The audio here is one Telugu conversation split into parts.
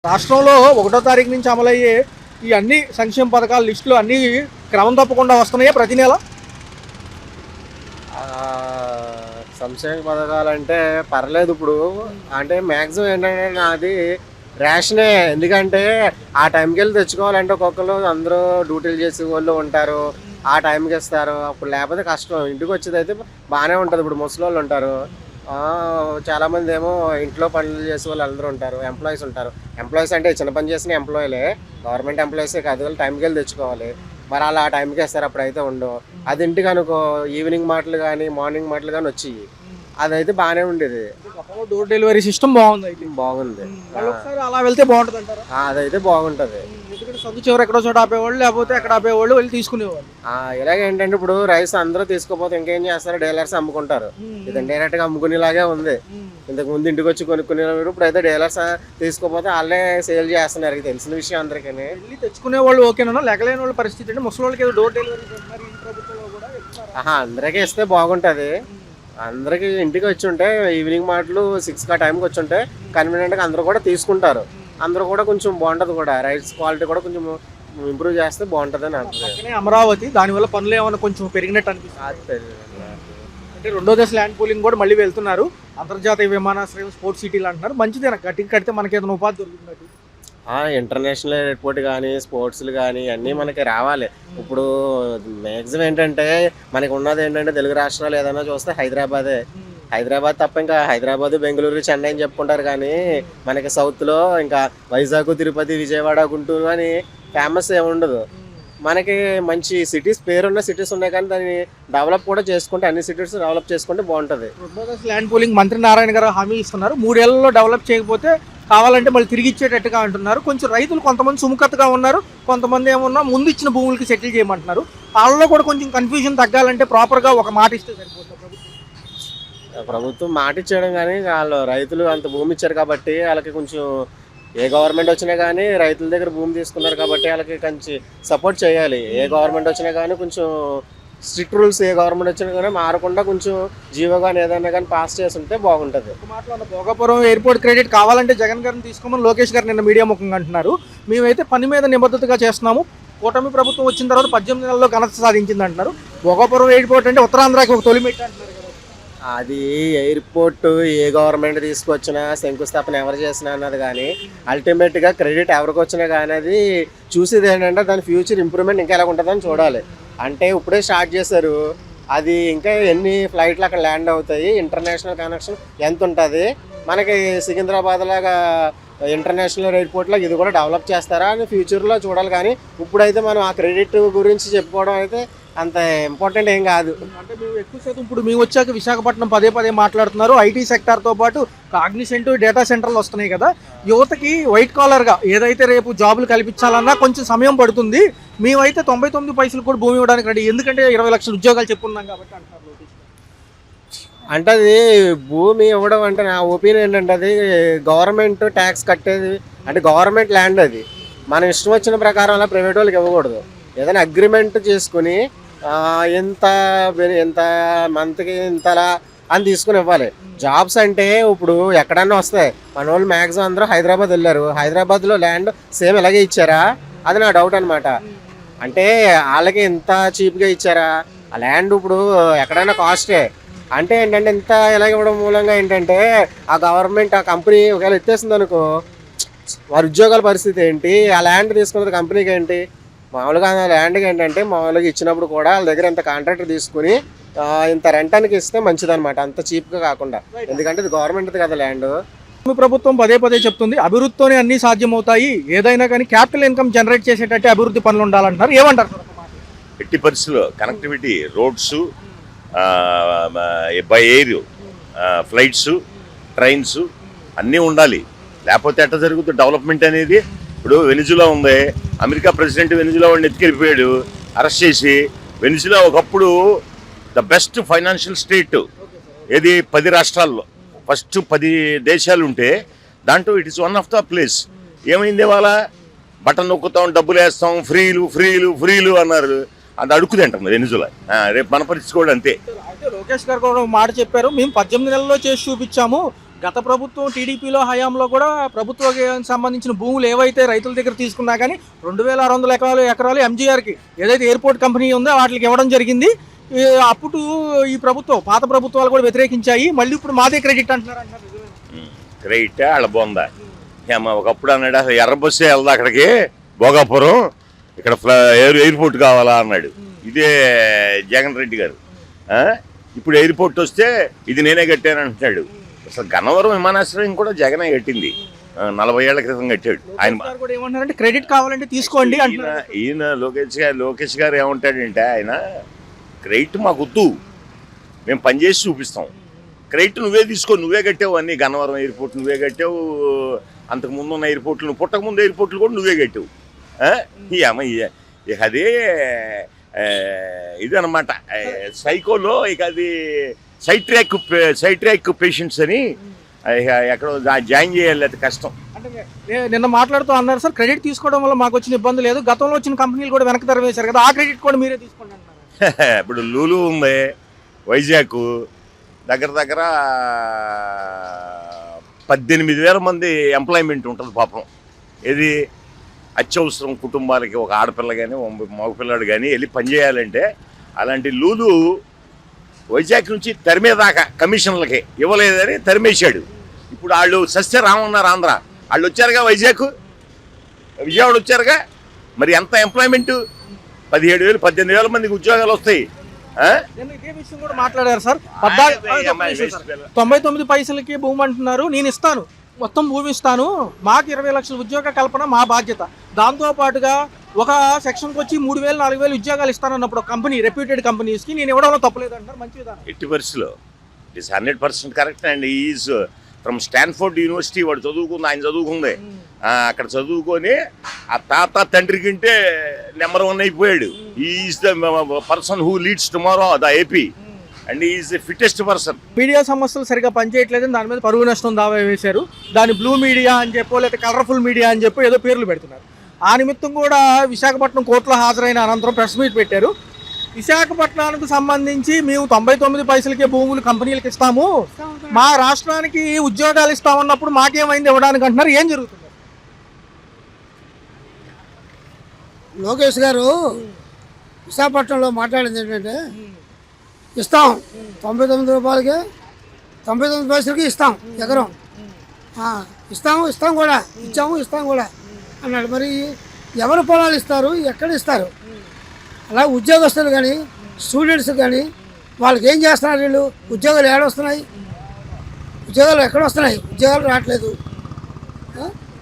రాష్ట్రంలో 1వ తారీఖు నుంచి అమలయ్యే ఈ అన్ని సంక్షేమ పథకాల లిస్టులు అన్నీ క్రమం తప్పకుండా వస్తున్నాయా ప్రతి నెల? సంక్షేమ పథకాలు అంటే పర్లేదు. ఇప్పుడు అంటే మ్యాక్సిమం ఏంటంటే నాది రేషనే. ఎందుకంటే ఆ టైంకి వెళ్ళి తెచ్చుకోవాలంటే ఒక్కొక్కరు అందరూ డ్యూటీలు చేసే వాళ్ళు ఉంటారు, ఆ టైంకి ఇస్తారు. అప్పుడు లేకపోతే కష్టం. ఇంటికి వచ్చేది అయితే బాగానే ఉంటుంది. ఇప్పుడు ముసలి వాళ్ళు ఉంటారు, చాలామంది ఏమో ఇంట్లో పనులు చేసే వాళ్ళు అందరూ ఉంటారు, ఎంప్లాయీస్ ఉంటారు. ఎంప్లాయీస్ అంటే చిన్న పని చేసిన ఎంప్లాయీలే, గవర్నమెంట్ ఎంప్లాయీసే కాదు, వాళ్ళు టైంకి వెళ్ళి తెచ్చుకోవాలి. మరి అలా ఆ టైంకి వేస్తారు, అప్పుడైతే ఉండవు. అది ఇంటికి అనుకో ఈవినింగ్ మాటలు కానీ మార్నింగ్ మాటలు కానీ వచ్చి అదైతే బాగానే ఉండేది. డోర్ డెలివరీ సిస్టమ్ బాగుంది, అయితే బాగుంది. ఒకసారి అలా వెళ్తే బాగుంటుంది అంటారా? అదైతే బాగుంటుంది. ఎందుకంటే సందు చివరి ఎక్కడో చోట ఆపేవాళ్ళు, లేకపోతే ఎక్కడ ఆపేవాళ్ళు వెళ్ళి తీసుకునేవాళ్ళు. ఇలాగేంటంటే ఇప్పుడు రైస్ అందరూ తీసుకోపోతే ఇంకేం చేస్తారు, డీలర్స్ అమ్ముకుంటారు. ఇది డైరెక్ట్ గా అమ్ముకునేలాగే ఉంది. ఇంతకు ముందు ఇంటికి వచ్చి కొనుక్కునేవారు, ఇప్పుడు అయితే డీలర్స్ తీసుకోపోతే వాళ్ళే సేల్ చేస్తున్నారు. ఇది తెలిసిన విషయం అందరికీ. వెళ్ళి తెచ్చుకునే వాళ్ళు ఓకేనా? లేకలేని వాళ్ళ పరిస్థితి అంటే ముసలి వాళ్ళకి ఏదో డోర్ డెలివరీ చేస్తున్నారు ఈ ప్రభుత్వంలో కూడా. అందరికీ ఇస్తే బాగుంటుంది. అందరికి ఇంటికి వచ్చి ఉంటే ఈవినింగ్ మాటలు 6 టైంకి వచ్చి ఉంటే కన్వీనియంట్గా అందరూ కూడా తీసుకుంటారు. అందరూ కూడా కొంచెం బాగుంటుంది కూడా. రైస్ క్వాలిటీ కూడా కొంచెం ఇంప్రూవ్ చేస్తే బాగుంటుంది అని అనుకుంటున్నాను. అమరావతి దానివల్ల పనులు ఏమైనా కొంచెం పెరిగినట్టు అనిపిస్తుంది. అంటే 2వ దశ ల్యాండ్ పూలింగ్ కూడా మళ్ళీ వెళ్తున్నారు. అంతర్జాతీయ విమానాశ్రయం స్పోర్ట్స్ సిటీలు అంటున్నారు. మంచిదే, గట్టిగా కడితే మనకి ఏదైనా ఉపాధి దొరుకుతుంది. ఇంటర్నేషనల్ ఎయిర్పోర్ట్ కానీ స్పోర్ట్స్లు కానీ అన్నీ మనకి రావాలి. ఇప్పుడు మ్యాక్సిమం ఏంటంటే మనకి ఉన్నది ఏంటంటే తెలుగు రాష్ట్రాలు ఏదైనా చూస్తే హైదరాబాద్ తప్ప ఇంకా హైదరాబాద్, బెంగళూరు, చెన్నై అని చెప్పుకుంటారు. కానీ మనకి సౌత్లో ఇంకా వైజాగ్, తిరుపతి, విజయవాడ, గుంటూరు అని ఫేమస్ ఏమి ఉండదు. మనకి మంచి సిటీస్, పేరున్న సిటీస్ ఉన్నాయి, కానీ దాన్ని డెవలప్ కూడా చేసుకుంటే అన్ని సిటీస్ డెవలప్ చేసుకుంటే బాగుంటుంది. ల్యాండ్ పూలింగ్ మంత్రి నారాయణ గారు హామీ ఇస్తున్నారు. 3 ఏళ్లలో డెవలప్ చేయకపోతే కావాలంటే మళ్ళీ తిరిగి ఇచ్చేటట్టుగా అంటున్నారు. కొంచెం రైతులు కొంతమంది సుముఖతగా ఉన్నారు, కొంతమంది ఏమన్నా ముందు ఇచ్చిన భూములకి సెటిల్ చేయమంటున్నారు. వాళ్ళలో కూడా కొంచెం కన్ఫ్యూజన్ తగ్గాలంటే ప్రాపర్గా ఒక మాట ఇస్తే సరిపోతుంది. ప్రభుత్వం మాట ఇచ్చేయడం కానీ వాళ్ళు రైతులు అంత భూమి ఇచ్చారు కాబట్టి వాళ్ళకి కొంచెం ఏ గవర్నమెంట్ వచ్చినా కానీ రైతుల దగ్గర భూమి తీసుకున్నారు కాబట్టి వాళ్ళకి కొంచెం సపోర్ట్ చేయాలి. ఏ గవర్నమెంట్ వచ్చినా కానీ కొంచెం స్ట్రిక్ట్ రూల్స్, ఏ గవర్నమెంట్ వచ్చినా కానీ మారకుండా కొంచెం జీవో కానీ ఏదైనా కానీ పాస్ చేస్తుంటే బాగుంటుంది. భోగాపురం ఎయిర్పోర్ట్ క్రెడిట్ కావాలంటే జగన్ గారిని తీసుకోమని లోకేష్ గారు నిన్న మీడియా ముఖంగా అంటున్నారు. మేమైతే పని మీద నిబద్ధతగా చేస్తున్నాము. కూటమి ప్రభుత్వం వచ్చిన తర్వాత 18 నెలల్లో ఘనత సాధించింది అంటున్నారు. భోగాపురం ఎయిర్పోర్ట్ అంటే ఉత్తరాంధ్రకి ఒక తొలిమెట్టు అంటున్నారు. అది ఎయిర్పోర్ట్ ఏ గవర్నమెంట్ తీసుకొచ్చినా శంకుస్థాపన ఎవరు చేసినా అన్నది కానీ అల్టిమేట్గా క్రెడిట్ ఎవరికి వచ్చినా కానీ అది చూసేది ఏంటంటే దాని ఫ్యూచర్ ఇంప్రూవ్మెంట్ ఇంకా ఎలా ఉంటుందని చూడాలి. అంటే ఇప్పుడే స్టార్ట్ చేశారు, అది ఇంకా ఎన్ని ఫ్లైట్లు అక్కడ ల్యాండ్ అవుతాయి, ఇంటర్నేషనల్ కనెక్షన్ ఎంత ఉంటుంది, మనకి సికింద్రాబాద్ లాగా ఇంటర్నేషనల్ ఎయిర్పోర్ట్లో ఇది కూడా డెవలప్ చేస్తారా అని ఫ్యూచర్లో చూడాలి. కానీ ఇప్పుడైతే మనం ఆ క్రెడిట్ గురించి చెప్పుకోవడం అయితే అంత ఇంపార్టెంట్ ఏం కాదు. అంటే మేము ఎక్కువ శాతం ఇప్పుడు మేము వచ్చాక విశాఖపట్నం పదే మాట్లాడుతున్నారు. ఐటీ సెక్టార్తో పాటు కాగ్నిసెంట్, డేటా సెంటర్లు వస్తున్నాయి కదా. యువతకి వైట్ కాలర్గా ఏదైతే రేపు జాబులు కల్పించాలన్నా కొంచెం సమయం పడుతుంది. మేమైతే 99 పైసలు కూడా భూమి ఇవ్వడానికి రెడీ, ఎందుకంటే 20 లక్షల ఉద్యోగాలు చెప్పుకున్నాం కాబట్టి అంటారు. అంటే అది భూమి ఇవ్వడం అంటే నా ఒపీనియన్ ఏంటంటే అది గవర్నమెంట్ ట్యాక్స్ కట్టేది, అంటే గవర్నమెంట్ ల్యాండ్. అది మనం ఇష్టం వచ్చిన ప్రకారం అలా ప్రైవేట్ వాళ్ళకి ఇవ్వకూడదు. ఏదైనా అగ్రిమెంట్ చేసుకుని ఎంత మంత్కి ఇంతలా అని తీసుకుని ఇవ్వాలి. జాబ్స్ అంటే ఇప్పుడు ఎక్కడన్నా వస్తాయి. మన వాళ్ళు మ్యాక్సిమం అందరూ హైదరాబాద్ వెళ్ళారు, హైదరాబాద్లో ల్యాండ్ సేమ్ ఇలాగే ఇచ్చారా అది నా డౌట్ అనమాట. అంటే వాళ్ళకి ఇంత చీప్గా ఇచ్చారా ఆ ల్యాండ్? ఇప్పుడు ఎక్కడైనా కాస్టే. అంటే ఏంటంటే ఇంత ఇలాగ ఇవ్వడం మూలంగా ఏంటంటే ఆ గవర్నమెంట్, ఆ కంపెనీ ఒకవేళ ఎత్తేస్తుంది అనుకో, వారి ఉద్యోగాల పరిస్థితి ఏంటి? ఆ ల్యాండ్ తీసుకున్నది కంపెనీకి ఏంటి? మామూలుగా ల్యాండ్కి ఏంటంటే మామూలుగా ఇచ్చినప్పుడు కూడా వాళ్ళ దగ్గర ఇంత కాంట్రాక్టర్ తీసుకుని ఇంత రెంటానికి ఇస్తే మంచిదన్నమాట, అంత చీప్గా కాకుండా. ఎందుకంటే ఇది గవర్నమెంట్ది కదా ల్యాండ్. ప్రభుత్వం పదే చెప్తుంది అభివృద్ధితోనే అన్ని సాధ్యమవుతాయి, ఏదైనా కానీ క్యాపిటల్ ఇన్కమ్ జనరేట్ చేసేటట్టు అభివృద్ధి పనులు ఉండాలంటున్నారు. ఏమంటారు? ఎట్టి పరిస్థితుల్లో connectivity, roads, by air, flights, trains అన్నీ ఉండాలి. లేకపోతే ఎట్లా జరుగుతుంది డెవలప్మెంట్ అనేది? ఇప్పుడు వెనిజులా ఉంది, అమెరికా ప్రెసిడెంట్ వెనిజులా వాడిని ఎత్తుకెళ్ళిపోయాడు, అరెస్ట్ చేసి. వెనిజులా ఒకప్పుడు ద బెస్ట్ ఫైనాన్షియల్ స్టేట్. ఏది 10 రాష్ట్రాల్లో ఫస్ట్ 10 దేశాలు ఉంటే దాంట్లో it is one of the place. ఏమైంది ఇవాళ? బటన్ నొక్కుతాం, డబ్బులు వేస్తాం, ఫ్రీలు అన్నారు. అది అడుక్కుదంటాం వెనిజులా. రేపు మన పరిస్థితి కూడా అంతే. లోకేష్ గారు కూడా మాట చెప్పారు, మేము 18 నెలల్లో చేసి చూపించాము, గత ప్రభుత్వం టీడీపీలో హయాంలో కూడా ప్రభుత్వానికి సంబంధించిన భూములు ఏవైతే రైతుల దగ్గర తీసుకున్నా కానీ 2600 ఎకరాలు ఎంజీఆర్కి ఏదైతే ఎయిర్పోర్ట్ కంపెనీ ఉందో వాటికి ఇవ్వడం జరిగింది. అప్పుడు ఈ ప్రభుత్వం పాత ప్రభుత్వాలు కూడా వ్యతిరేకించాయి. మళ్ళీ ఇప్పుడు మాదే క్రెడిట్ అంటున్నారు. క్రెడిట్ వాళ్ళ బొంద. ఒకప్పుడు అన్నాడు అసలు ఎర్ర బస్సే వెళ్దా అక్కడికి భోగాపురం, ఇక్కడ ఎయిర్పోర్ట్ కావాలా అన్నాడు. ఇదే జగన్ రెడ్డి గారు. ఇప్పుడు ఎయిర్పోర్ట్ వస్తే ఇది నేనే కట్టాను అంటున్నాడు. అసలు గన్నవరం విమానాశ్రయం కూడా జగనే కట్టింది, 40 ఏళ్ల క్రితం కట్టాడు. ఆయన కూడా ఏమంటారంటే క్రెడిట్ కావాలంటే తీసుకోండి. ఈయన లోకేష్ గారు ఏమంటాడంటే, ఆయన క్రెడిట్ మాకు వద్దు, మేము పనిచేసి చూపిస్తాం, క్రెడిట్ నువ్వే తీసుకో, నువ్వే కట్టావు అన్ని, గన్నవరం ఎయిర్పోర్ట్ నువ్వే కట్టావు, అంతకుముందు ఉన్న ఎయిర్పోర్ట్లు, పుట్టకముందు ఎయిర్పోర్ట్లు కూడా నువ్వే కట్టావు. ఇక అదే ఇది అనమాట సైకోలో. ఇక అది సైట్రాక్ పేషెంట్స్ అని ఎక్కడో జాయిన్ చేయాలి, అది కష్టం. అంటే నిన్న మాట్లాడుతూ అన్నారు సార్, క్రెడిట్ తీసుకోవడం వల్ల మాకు వచ్చిన ఇబ్బంది లేదు, గతంలో వచ్చిన కంపెనీలు కూడా వెనక్కి తరవేశారు కదా, ఆ క్రెడిట్ కూడా మీరే తీసుకోండి అన్నారు. ఇప్పుడు లూలు ఉంది వైజాగ్, దగ్గర 18,000 మంది ఎంప్లాయ్మెంట్ ఉంటుంది పాపం. ఇది అత్యవసరం కుటుంబాలకి, ఒక ఆడపిల్ల కానీ మగపిల్లాడు కానీ వెళ్ళి పనిచేయాలంటే, అలాంటి లూలు వైజాగ్ నుంచి తరిమేదాకా కమిషన్లకి ఇవ్వలేదని తరిమేశాడు. ఇప్పుడు వాళ్ళు సస్య రామన్నారు ఆంధ్ర, వాళ్ళు వచ్చారుగా విజయవాడ వచ్చారుగా, మరి ఎంత ఎంప్లాయ్మెంట్, 17,000 18,000 మందికి ఉద్యోగాలు వస్తాయి. ఇదే విషయం కూడా మాట్లాడారు సార్. 99 పైసలకి భూమి అంటున్నారు, నేను ఇస్తాను, మొత్తం భూమి ఇస్తాను, మాకు 20 లక్షల ఉద్యోగ కల్పన మా బాధ్యత, దాంతో పాటుగా ఒక సెక్షన్కి వచ్చి 3,000 4,000 ఉద్యోగాలు ఇస్తానన్నప్పుడు కంపెనీ, రెప్యూటెడ్ కంపెనీస్కి నేను ఇవ్వడంలో తప్పలేదు అంటారు. మంచి విధానం. ఎట్టి పరిస్థితిలో it is 100% correct. And is from Stanford university, వాడు ఆయన చదువుకుంది అక్కడ చదువుకొని ఆ తాత తండ్రి కంటే నెంబర్ 1 అయిపోయాడు. Is the person who leads tomorrow the AP and is the fittest person. Media సమస్యలు సరిగా పనిచేయట్లేదని దాని మీద పరువు నష్టం దావా వేశారు. దాని బ్లూ మీడియా అని చెప్పో లేకపోతే కలర్ఫుల్ మీడియా అని చెప్పి ఏదో పేర్లు పెడుతున్నారు. ఆ నిమిత్తం కూడా విశాఖపట్నం కోర్టులో హాజరైన అనంతరం ప్రెస్ మీట్ పెట్టారు. విశాఖపట్నానికి సంబంధించి మేము 99 పైసలకే భూములు కంపెనీలకు ఇస్తాము, మా రాష్ట్రానికి ఉద్యోగాలు ఇస్తామన్నప్పుడు మాకేమైంది ఇవ్వడానికి అంటున్నారు. ఏం జరుగుతుంది? లోకేష్ గారు విశాఖపట్నంలో మాట్లాడింది ఏంటంటే, ఇస్తాం 99 రూపాయలకి 99 పైసలకి ఇస్తాం ఎకరం, ఇస్తాం కూడా, ఇస్తాం కూడా అన్నాడు. మరి ఎవరు పొలాలు ఇస్తారు, ఎక్కడ ఇస్తారు? అలా ఉద్యోగస్తులు కానీ స్టూడెంట్స్ కానీ వాళ్ళకి ఏం చేస్తున్నారు వీళ్ళు? ఉద్యోగాలు ఏడొస్తున్నాయి? ఉద్యోగాలు ఎక్కడ వస్తున్నాయి? ఉద్యోగాలు రావట్లేదు.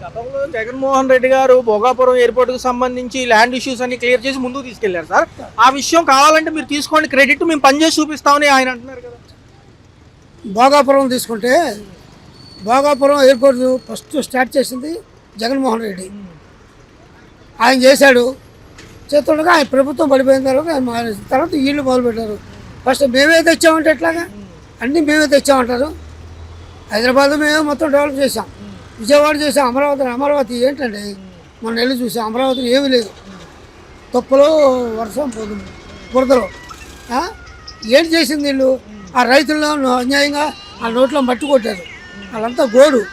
గతంలో జగన్మోహన్ రెడ్డి గారు భోగాపురం ఎయిర్పోర్ట్కి సంబంధించి ల్యాండ్ ఇష్యూస్ అన్ని క్లియర్ చేసి ముందుకు తీసుకెళ్లారు సార్. ఆ విషయం కావాలంటే మీరు తీసుకోండి క్రెడిట్, మేము పనిచేసి చూపిస్తామని ఆయన అంటున్నారు కదా. భోగాపురం తీసుకుంటే, భోగాపురం ఎయిర్పోర్ట్ ఫస్ట్ స్టార్ట్ చేసింది జగన్మోహన్ రెడ్డి. ఆయన చేశాడు, చేస్తుండగా ఆయన ప్రభుత్వం పడిపోయిన తర్వాత వీళ్ళు మొదలుపెట్టారు. ఫస్ట్ మేమే తెచ్చామంటే ఎట్లాగా? అన్నీ మేమే తెచ్చామంటారు. హైదరాబాద్ మేమే మొత్తం డెవలప్ చేసాం, విజయవాడ చేసాం, అమరావతి ఏంటండి మొన్న వెళ్ళి చూసాం, అమరావతిలో ఏమీ లేదు, తొప్పలో వర్షం పోతుంది, బురదలో. ఏంటి చేసింది వీళ్ళు? ఆ రైతుల్లో అన్యాయంగా ఆ నోట్లో మట్టి కొట్టారు, వాళ్ళంతా గోడు.